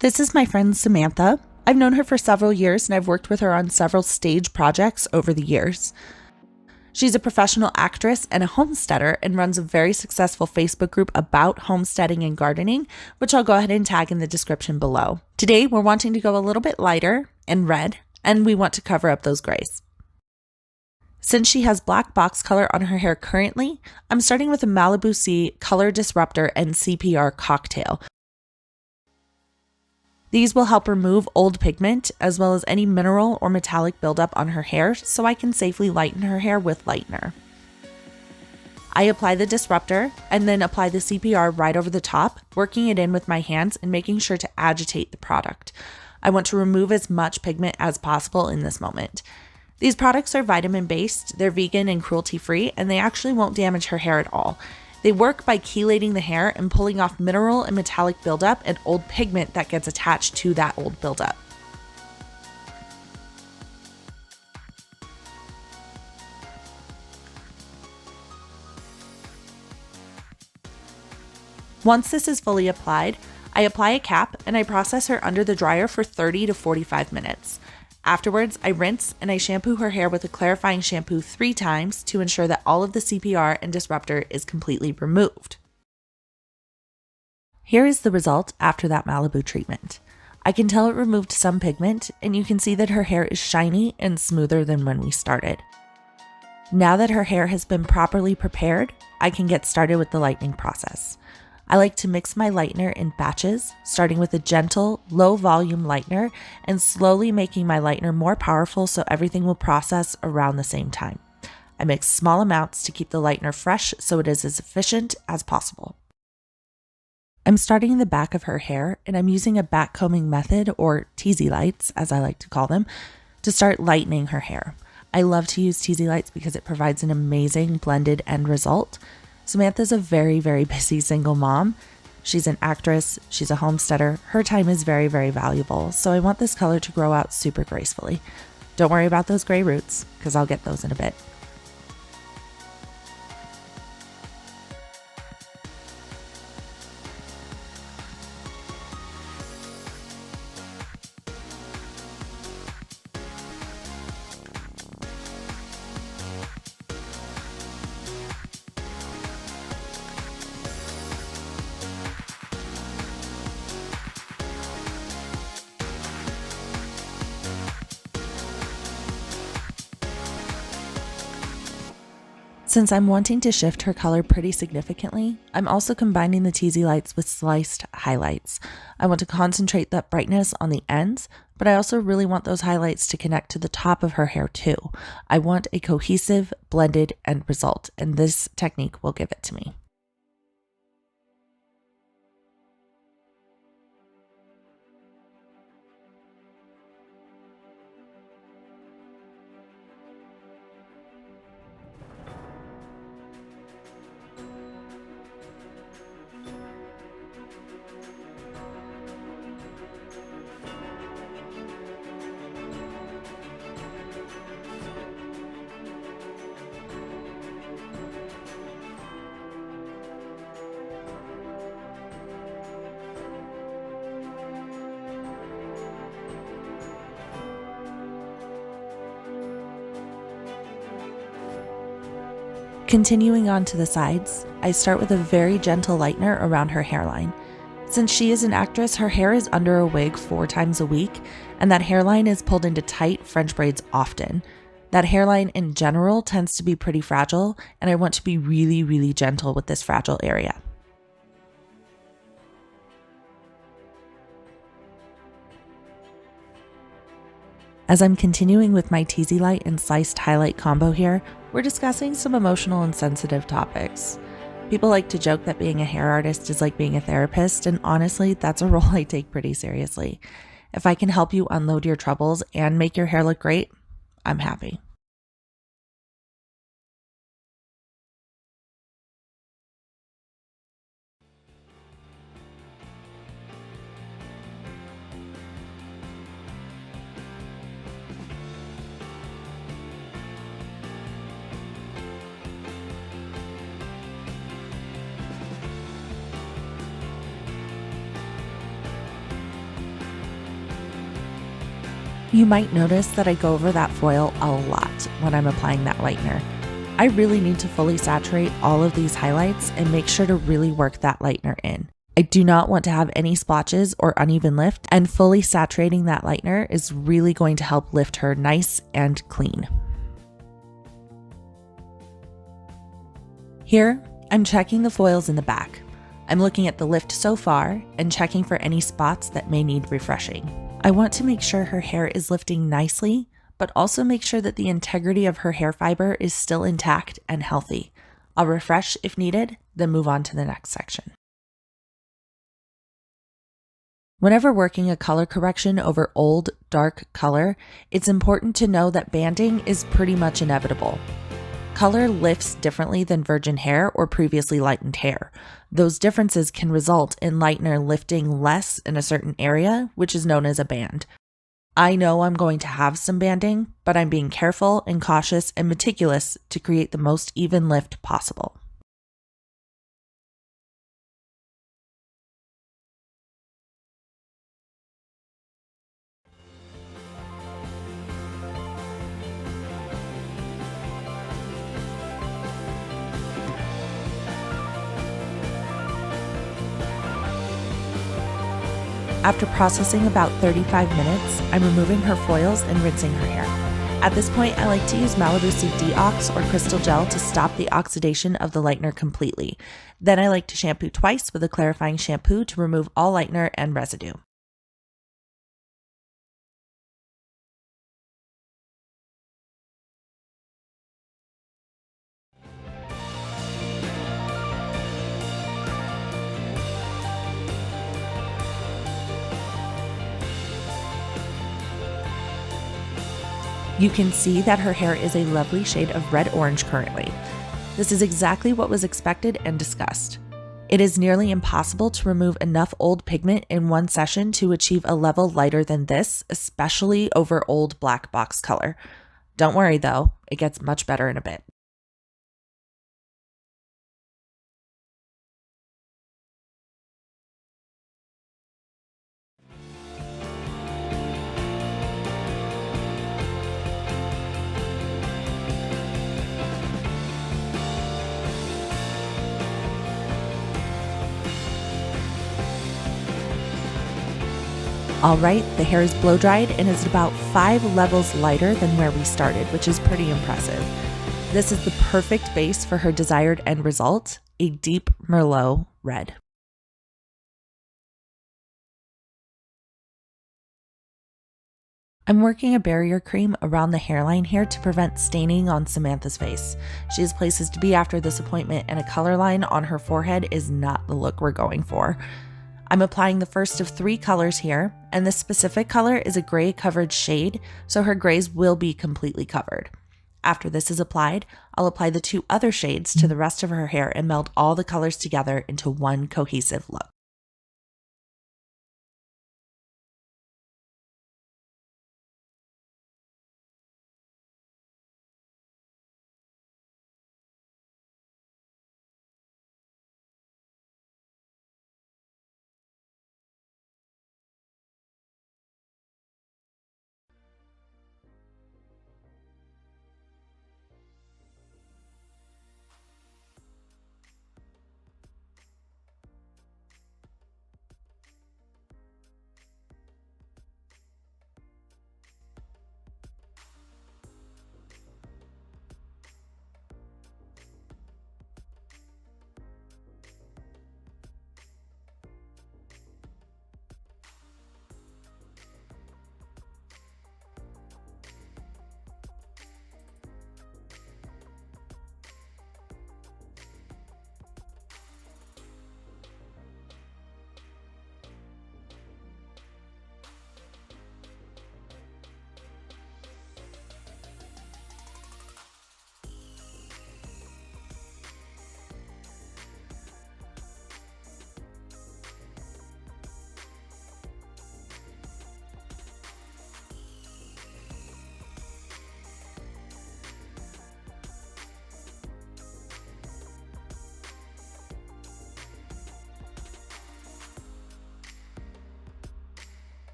This is my friend Samantha. I've known her for several years and I've worked with her on several stage projects over the years. She's a professional actress and a homesteader and runs a very successful Facebook group about homesteading and gardening, which I'll go ahead and tag in the description below. Today, we're wanting to go a little bit lighter and red, and we want to cover up those grays. Since she has black box color on her hair currently, I'm starting with a Malibu C Color Disruptor and CPR Cocktail. These will help remove old pigment as well as any mineral or metallic buildup on her hair so I can safely lighten her hair with lightener. I apply the disruptor and then apply the CPR right over the top, working it in with my hands and making sure to agitate the product. I want to remove as much pigment as possible in this moment. These products are vitamin-based, they're vegan and cruelty-free, and they actually won't damage her hair at all. They work by chelating the hair and pulling off mineral and metallic buildup and old pigment that gets attached to that old buildup. Once this is fully applied, I apply a cap and I process her under the dryer for 30 to 45 minutes. Afterwards, I rinse and I shampoo her hair with a clarifying shampoo 3 times to ensure that all of the CPR and disruptor is completely removed. Here is the result after that Malibu treatment. I can tell it removed some pigment, and you can see that her hair is shiny and smoother than when we started. Now that her hair has been properly prepared, I can get started with the lightening process. I like to mix my lightener in batches, starting with a gentle, low-volume lightener and slowly making my lightener more powerful so everything will process around the same time. I mix small amounts to keep the lightener fresh so it is as efficient as possible. I'm starting in the back of her hair and I'm using a back combing method, or teasy lights as I like to call them, to start lightening her hair. I love to use teasy lights because it provides an amazing blended end result. Samantha's a very, very busy single mom. She's an actress, she's a homesteader, her time is very, very valuable, so I want this color to grow out super gracefully. Don't worry about those gray roots, because I'll get those in a bit. Since I'm wanting to shift her color pretty significantly, I'm also combining the teasy lights with sliced highlights. I want to concentrate that brightness on the ends, but I also really want those highlights to connect to the top of her hair too. I want a cohesive, blended end result, and this technique will give it to me. Continuing on to the sides, I start with a very gentle lightener around her hairline. Since she is an actress, her hair is under a wig 4 times a week, and that hairline is pulled into tight French braids often. That hairline in general tends to be pretty fragile, and I want to be really, really gentle with this fragile area. As I'm continuing with my teasy light and sliced highlight combo here, we're discussing some emotional and sensitive topics. People like to joke that being a hair artist is like being a therapist, and honestly, that's a role I take pretty seriously. If I can help you unload your troubles and make your hair look great, I'm happy. You might notice that I go over that foil a lot when I'm applying that lightener. I really need to fully saturate all of these highlights and make sure to really work that lightener in. I do not want to have any splotches or uneven lift, and fully saturating that lightener is really going to help lift her nice and clean. Here, I'm checking the foils in the back. I'm looking at the lift so far and checking for any spots that may need refreshing. I want to make sure her hair is lifting nicely, but also make sure that the integrity of her hair fiber is still intact and healthy. I'll refresh if needed, then move on to the next section. Whenever working a color correction over old, dark color, it's important to know that banding is pretty much inevitable. Color lifts differently than virgin hair or previously lightened hair. Those differences can result in lightener lifting less in a certain area, which is known as a band. I know I'm going to have some banding, but I'm being careful and cautious and meticulous to create the most even lift possible. After processing about 35 minutes, I'm removing her foils and rinsing her hair. At this point, I like to use Malibu Sea Deox or Crystal Gel to stop the oxidation of the lightener completely. Then I like to shampoo twice with a clarifying shampoo to remove all lightener and residue. You can see that her hair is a lovely shade of red-orange currently. This is exactly what was expected and discussed. It is nearly impossible to remove enough old pigment in one session to achieve a level lighter than this, especially over old black box color. Don't worry though, it gets much better in a bit. Alright, the hair is blow dried and is about 5 levels lighter than where we started, which is pretty impressive. This is the perfect base for her desired end result, a deep Merlot red. I'm working a barrier cream around the hairline here to prevent staining on Samantha's face. She has places to be after this appointment, and a color line on her forehead is not the look we're going for. I'm applying the first of 3 colors here, and this specific color is a gray covered shade, so her grays will be completely covered. After this is applied, I'll apply the 2 other shades to the rest of her hair and meld all the colors together into one cohesive look.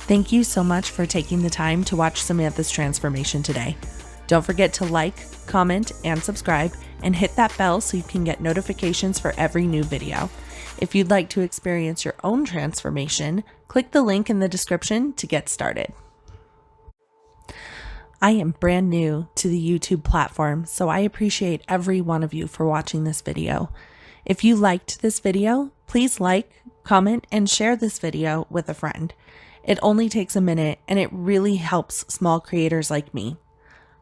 Thank you so much for taking the time to watch Samantha's transformation today. Don't forget to like, comment, and subscribe, and hit that bell so you can get notifications for every new video. If you'd like to experience your own transformation, click the link in the description to get started. I am brand new to the YouTube platform, so I appreciate every one of you for watching this video. If you liked this video, please like, comment, and share this video with a friend. It only takes a minute, and it really helps small creators like me.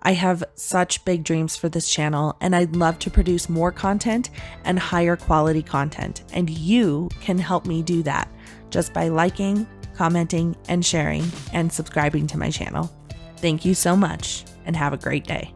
I have such big dreams for this channel, and I'd love to produce more content and higher quality content, and you can help me do that just by liking, commenting, and sharing, and subscribing to my channel. Thank you so much, and have a great day.